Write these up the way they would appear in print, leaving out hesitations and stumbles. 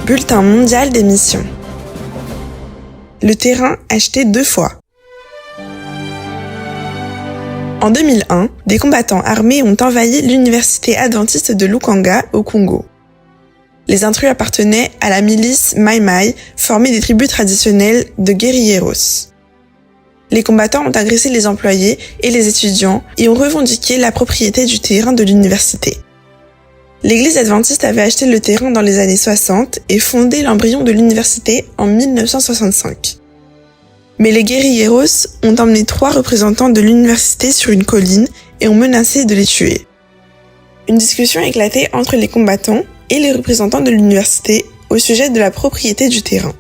Bulletin mondial des missions. Le terrain acheté 2 fois. En 2001, des combattants armés ont envahi l'université adventiste de Lukanga au Congo. Les intrus appartenaient à la milice Mai Mai, formée des tribus traditionnelles de guérilleros. Les combattants ont agressé les employés et les étudiants et ont revendiqué la propriété du terrain de l'université. L'église adventiste avait acheté le terrain dans les années 60 et fondé l'embryon de l'université en 1965. Mais les guérilleros ont emmené 3 représentants de l'université sur une colline et ont menacé de les tuer. Une discussion a éclaté entre les combattants et les représentants de l'université au sujet de la propriété du terrain.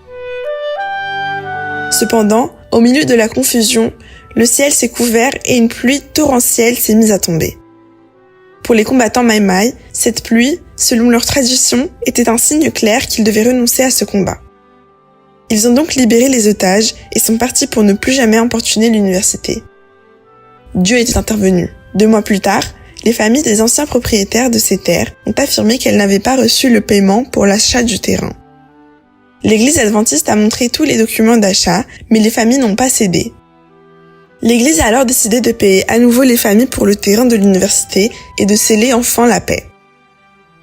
Cependant, au milieu de la confusion, le ciel s'est couvert et une pluie torrentielle s'est mise à tomber. Pour les combattants Mai Mai, cette pluie, selon leur tradition, était un signe clair qu'ils devaient renoncer à ce combat. Ils ont donc libéré les otages et sont partis pour ne plus jamais importuner l'université. Dieu était intervenu. 2 mois plus tard, les familles des anciens propriétaires de ces terres ont affirmé qu'elles n'avaient pas reçu le paiement pour l'achat du terrain. L'église adventiste a montré tous les documents d'achat, mais les familles n'ont pas cédé. L'église a alors décidé de payer à nouveau les familles pour le terrain de l'université et de sceller enfin la paix.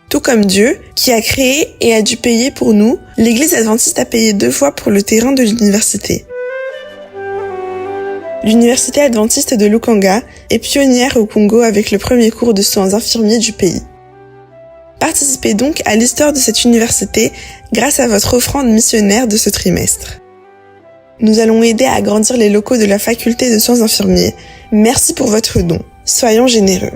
Tout comme Dieu, qui a créé et a dû payer pour nous, l'église adventiste a payé 2 fois pour le terrain de l'université. L'université adventiste de Lukanga est pionnière au Congo avec le premier cours de soins infirmiers du pays. Participez donc à l'histoire de cette université grâce à votre offrande missionnaire de ce trimestre. Nous allons aider à agrandir les locaux de la faculté de soins infirmiers. Merci pour votre don. Soyons généreux.